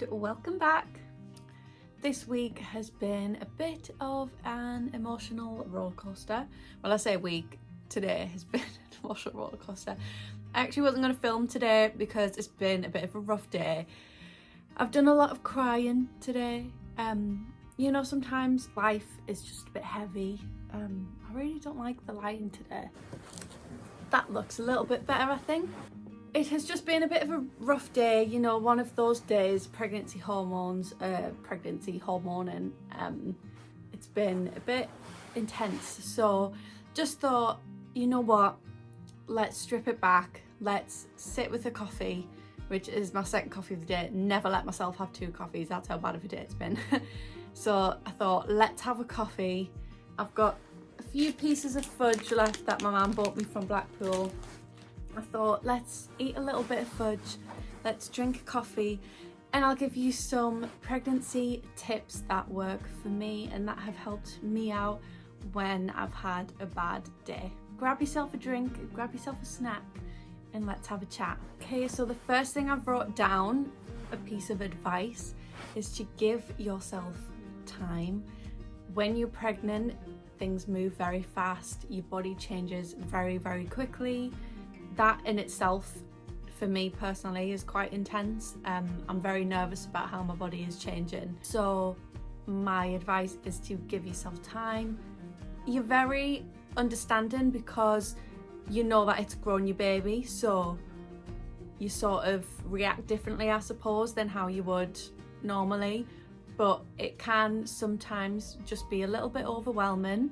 and welcome back. This week has been a bit of an emotional roller coaster. Well, I say week, today has been an emotional roller coaster. I actually wasn't going to film today because it's been a bit of a rough day. I've done a lot of crying today. You know, sometimes life is just a bit heavy. I really don't like the lighting today. That looks a little bit better, I think. It has just been a bit of a rough day, you know, one of those days, pregnancy hormoning. It's been a bit intense. So just thought, you know what, let's strip it back. Let's sit with a coffee, which is my second coffee of the day. Never let myself have 2 coffees. That's how bad of a day it's been. So I thought, let's have a coffee. I've got a few pieces of fudge left that my mum bought me from Blackpool. I thought, let's eat a little bit of fudge, let's drink a coffee, and I'll give you some pregnancy tips that work for me and that have helped me out when I've had a bad day. Grab yourself a drink, grab yourself a snack, and let's have a chat. Okay, so the first thing I've wrote down, a piece of advice, is to give yourself time. When you're pregnant, things move very fast, your body changes very, very quickly. That in itself, for me personally, is quite intense. I'm very nervous about how my body is changing. So my advice is to give yourself time. You're very understanding because you know that it's grown your baby, so you sort of react differently, I suppose, than how you would normally. But it can sometimes just be a little bit overwhelming.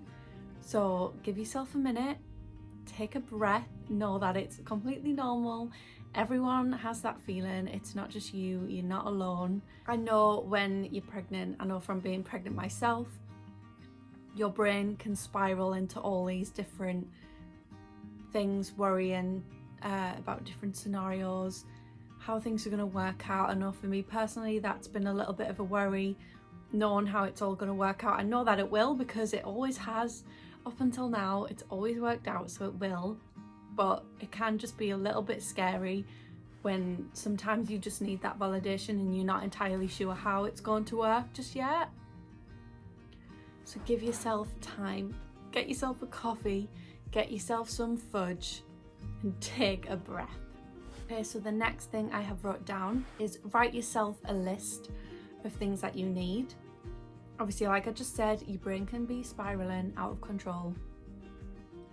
So give yourself a minute, take a breath, know that it's completely normal. Everyone has that feeling. It's not just you, you're not alone. I know when you're pregnant, I know from being pregnant myself, your brain can spiral into all these different things, worrying about different scenarios, how things are going to work out. I know for me personally, that's been a little bit of a worry, knowing how it's all going to work out. I know that it will because it always has. Up until now, it's always worked out, so it will. But it can just be a little bit scary when sometimes you just need that validation and you're not entirely sure how it's going to work just yet. So give yourself time, get yourself a coffee, get yourself some fudge, and take a breath. Okay, so the next thing I have wrote down is write yourself a list of things that you need. Obviously, like I just said, your brain can be spiraling out of control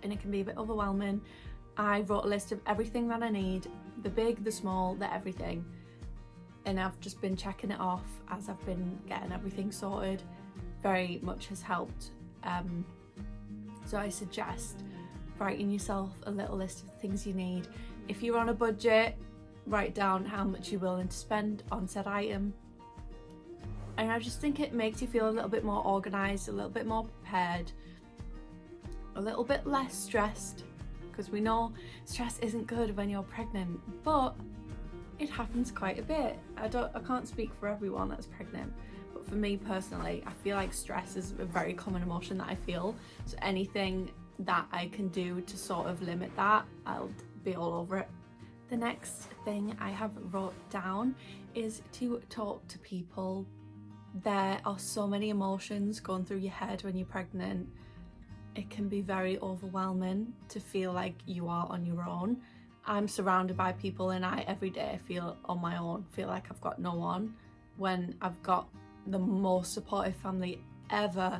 and it can be a bit overwhelming. I wrote a list of everything that I need, the big, the small, the everything. And I've just been checking it off as I've been getting everything sorted. Very much has helped. So I suggest writing yourself a little list of things you need. If you're on a budget, write down how much you're willing to spend on said item. And I just think it makes you feel a little bit more organised, a little bit more prepared, a little bit less stressed, because we know stress isn't good when you're pregnant, but it happens quite a bit. I can't speak for everyone that's pregnant, but for me personally, I feel like stress is a very common emotion that I feel. So anything that I can do to sort of limit that, I'll be all over it. The next thing I have wrote down is to talk to people. There are so many emotions going through your head when you're pregnant. It can be very overwhelming to feel like you are on your own. I'm surrounded by people and I every day feel on my own, feel like I've got no one, when I've got the most supportive family ever.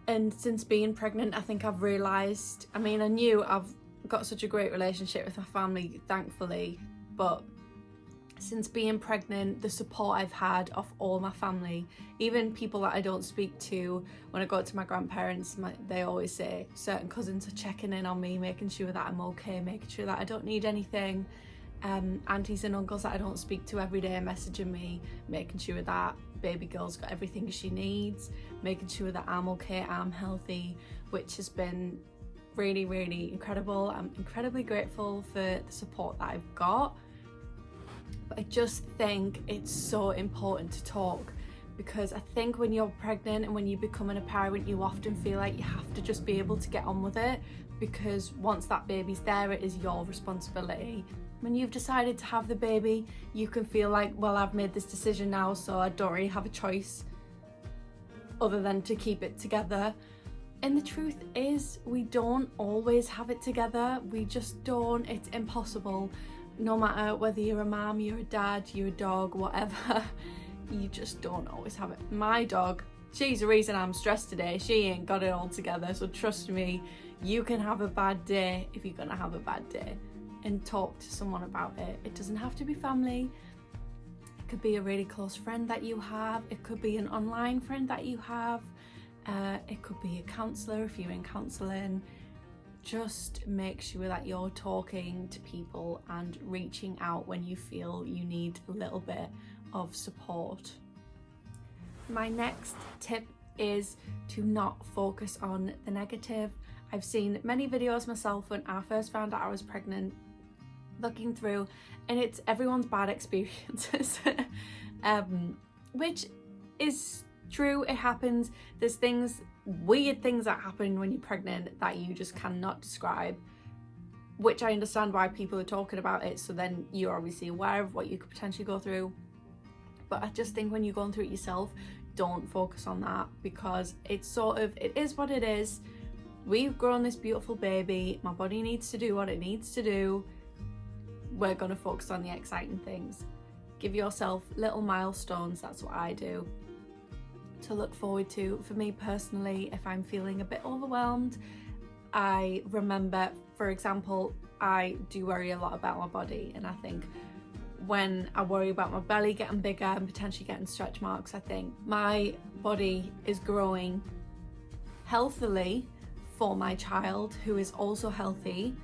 And since being pregnant, I think I've realised, I knew I've got such a great relationship with my family, thankfully, but since being pregnant, the support I've had of all my family, even people that I don't speak to, when I go to my grandparents, they always say certain cousins are checking in on me, making sure that I'm okay, making sure that I don't need anything. Aunties and uncles that I don't speak to every day messaging me, making sure that baby girl's got everything she needs, making sure that I'm okay, I'm healthy, which has been really, really incredible. I'm incredibly grateful for the support that I've got. But I just think it's so important to talk, because I think when you're pregnant and when you're becoming a parent, you often feel like you have to just be able to get on with it, because once that baby's there, it is your responsibility. When you've decided to have the baby, you can feel like, well, I've made this decision now, so I don't really have a choice other than to keep it together. And the truth is, we don't always have it together. We just don't. It's impossible. No matter whether you're a mom, you're a dad, you're a dog, whatever, you just don't always have it. My dog, she's the reason I'm stressed today. She ain't got it all together. So trust me, you can have a bad day if you're gonna have a bad day, and talk to someone about it. It doesn't have to be family. It could be a really close friend that you have. It could be an online friend that you have. It could be a counsellor if you're in counselling. Just make sure that you're talking to people and reaching out when you feel you need a little bit of support. My next tip is to not focus on the negative. I've seen many videos myself when I first found out I was pregnant, looking through, and it's everyone's bad experiences, which is true. It happens. There's weird things that happen when you're pregnant that you just cannot describe, which I understand why people are talking about it, so then you're obviously aware of what you could potentially go through. But I just think when you're going through it yourself, don't focus on that, because it is what it is. We've grown this beautiful baby. My body needs to do what it needs to do. We're going to focus on the exciting things. Give yourself little milestones. That's what I do, to look forward to. For me personally, if I'm feeling a bit overwhelmed, I remember, for example, I do worry a lot about my body, and I think when I worry about my belly getting bigger and potentially getting stretch marks, I think my body is growing healthily for my child, who is also healthy.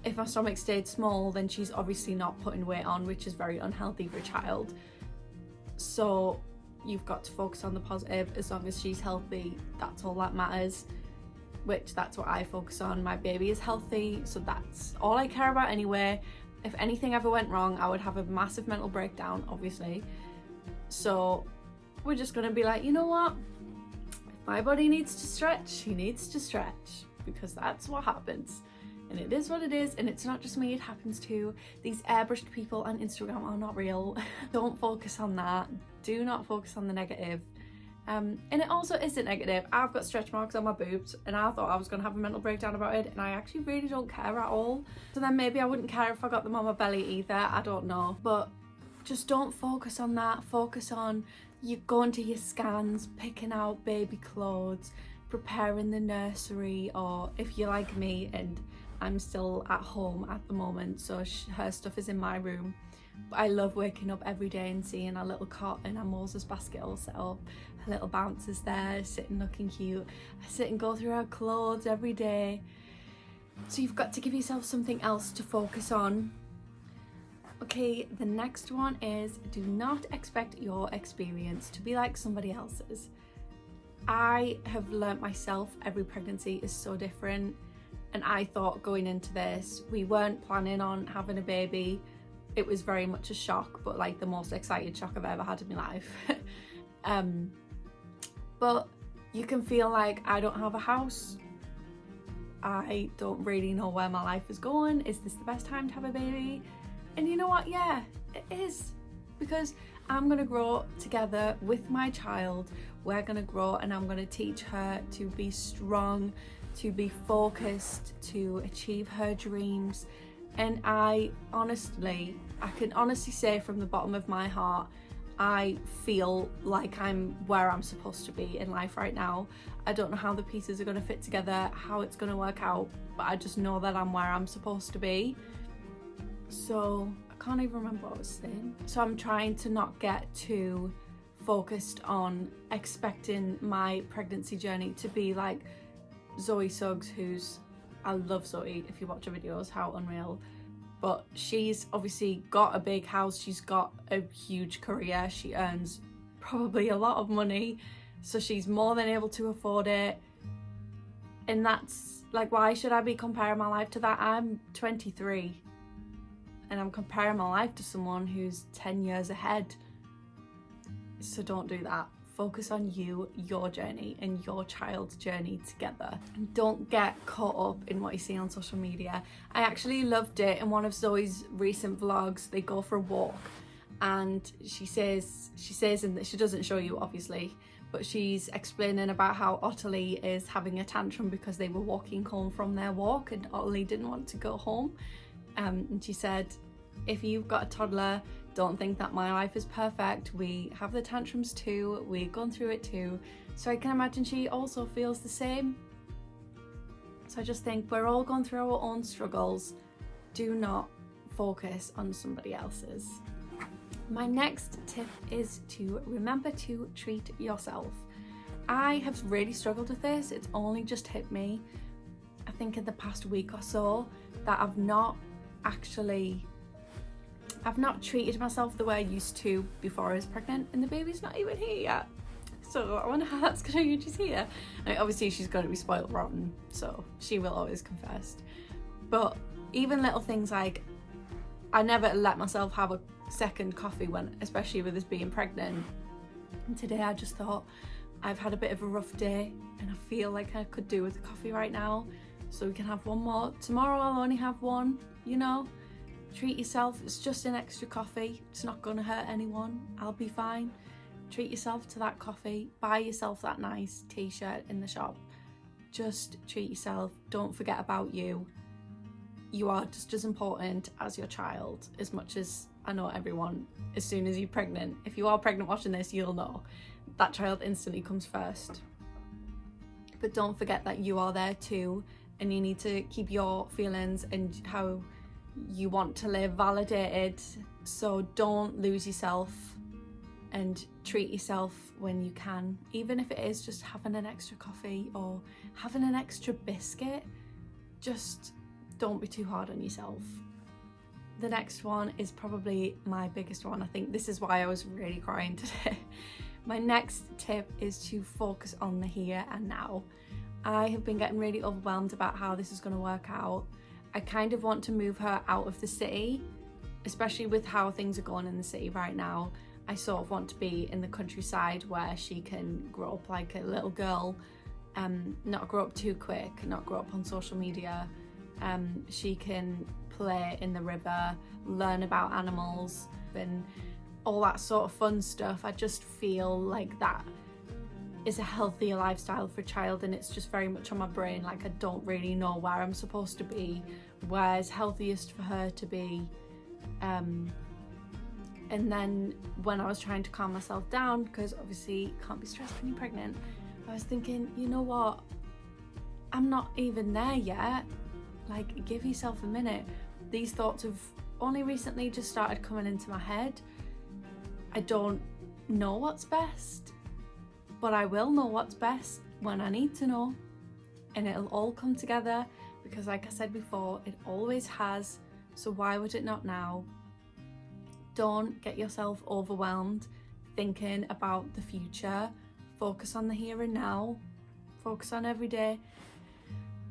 If my stomach stayed small, then she's obviously not putting weight on, which is very unhealthy for a child. So you've got to focus on the positive. As long as she's healthy, that's all that matters, which that's what I focus on. My baby is healthy, so that's all I care about anyway. If anything ever went wrong, I would have a massive mental breakdown, obviously. So we're just gonna be like, you know what? If my body needs to stretch, she needs to stretch, because that's what happens. And it is what it is, and it's not just me, it happens to these airbrushed people on Instagram are not real. Don't focus on that. Do not focus on the negative. And it also isn't negative. I've got stretch marks on my boobs, and I thought I was gonna have a mental breakdown about it, and I actually really don't care at all. So then maybe I wouldn't care if I got them on my belly either, I don't know. But just don't focus on that. Focus on you going to your scans, picking out baby clothes, preparing the nursery, or if you're like me and I'm still at home at the moment, so her stuff is in my room. But I love waking up every day and seeing our little cot and our Moses basket all set up. Her little bouncers there, sitting looking cute. I sit and go through her clothes every day. So you've got to give yourself something else to focus on. Okay, the next one is, do not expect your experience to be like somebody else's. I have learnt myself, every pregnancy is so different. And I thought going into this, we weren't planning on having a baby. It was very much a shock, but like the most excited shock I've ever had in my life. But you can feel like, I don't have a house. I don't really know where my life is going. Is this the best time to have a baby? And you know what? Yeah, it is. Because I'm gonna grow together with my child. We're gonna grow, and I'm gonna teach her to be strong, to be focused, to achieve her dreams. And I can honestly say from the bottom of my heart, I feel like I'm where I'm supposed to be in life right now. I don't know how the pieces are going to fit together, how it's going to work out, but I just know that I'm where I'm supposed to be. So I can't even remember what I was saying. So I'm trying to not get too focused on expecting my pregnancy journey to be like Zoe Suggs, I love Zoe, if you watch her videos, how unreal. But she's obviously got a big house, she's got a huge career, she earns probably a lot of money, so she's more than able to afford it. And that's like, why should I be comparing my life to that? I'm 23 and I'm comparing my life to someone who's 10 years ahead. So don't do that. focus on you, your journey, and your child's journey together. And don't get caught up in what you see on social media. I actually loved it in one of Zoe's recent vlogs. They go for a walk, and she says in that, she doesn't show you obviously, but she's explaining about how Ottilie is having a tantrum because they were walking home from their walk and Ottilie didn't want to go home. And she said, if you've got a toddler, don't think that my life is perfect. We have the tantrums too, we've gone through it too. So I can imagine she also feels the same. So I just think we're all going through our own struggles. Do not focus on somebody else's. My next tip is to remember to treat yourself. I have really struggled with this. It's only just hit me, I think in the past week or so, that I've not treated myself the way I used to before I was pregnant, and the baby's not even here yet. So I wonder how that's going to when she's here. I mean, obviously she's going to be spoiled rotten, so she will always come first. But even little things like, I never let myself have a second coffee especially with us being pregnant. And today I just thought, I've had a bit of a rough day and I feel like I could do with a coffee right now, so we can have one more. Tomorrow I'll only have one, you know. Treat yourself. It's just an extra coffee. It's not going to hurt anyone. I'll be fine. Treat yourself to that coffee. Buy yourself that nice t-shirt in the shop. Just treat yourself. Don't forget about you. You are just as important as your child, as much as I know everyone, as soon as you're pregnant, if you are pregnant watching this, you'll know that child instantly comes first. But don't forget that you are there too, and you need to keep your feelings and how you want to live validated. So don't lose yourself and treat yourself when you can, even if it is just having an extra coffee or having an extra biscuit. Just don't be too hard on yourself. The next one is probably my biggest one. I think this is why I was really crying today. My next tip is to focus on the here and now. I have been getting really overwhelmed about how this is going to work out. I kind of want to move her out of the city, especially with how things are going in the city right now. I sort of want to be in the countryside where she can grow up like a little girl, not grow up too quick, not grow up on social media. She can play in the river, learn about animals and all that sort of fun stuff. I just feel like that is a healthier lifestyle for a child, and it's just very much on my brain. Like, I don't really know where I'm supposed to be, where's healthiest for her to be. And then when I was trying to calm myself down, because obviously you can't be stressed when you're pregnant, I was thinking, you know what, I'm not even there yet. Like, give yourself a minute. These thoughts have only recently just started coming into my head. I don't know what's best, but I will know what's best when I need to know, and it'll all come together because, like I said before, it always has. So why would it not now? Don't get yourself overwhelmed thinking about the future. Focus on the here and now. Focus on every day.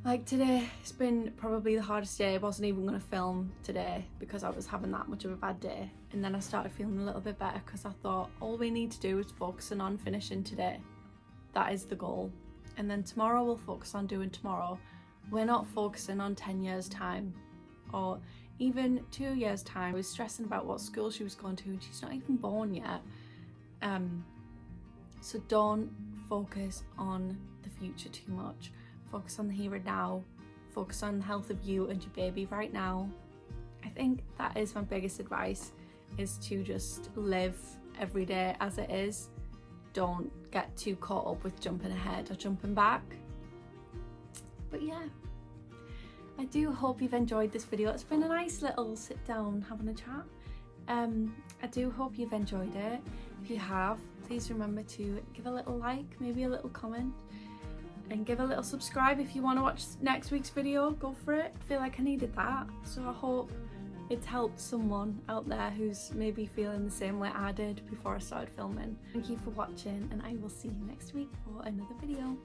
Like today, it's been probably the hardest day. I wasn't even going to film today because I was having that much of a bad day. And then I started feeling a little bit better because I thought all we need to do is focusing on finishing today. That is the goal. And then tomorrow we'll focus on doing tomorrow. We're not focusing on 10 years time or even 2 years time. I was stressing about what school she was going to and she's not even born yet. So don't focus on the future too much. Focus on the here and now. Focus on the health of you and your baby right now. I think that is my biggest advice, is to just live every day as it is. Don't get too caught up with jumping ahead or jumping back. But yeah, I do hope you've enjoyed this video. It's been a nice little sit down having a chat. I do hope you've enjoyed it. If you have, please remember to give a little like, maybe a little comment, and give a little subscribe. If you want to watch next week's video, go for it. I feel like I needed that, so I hope it's helped someone out there who's maybe feeling the same way I did before I started filming. Thank you for watching, and I will see you next week for another video.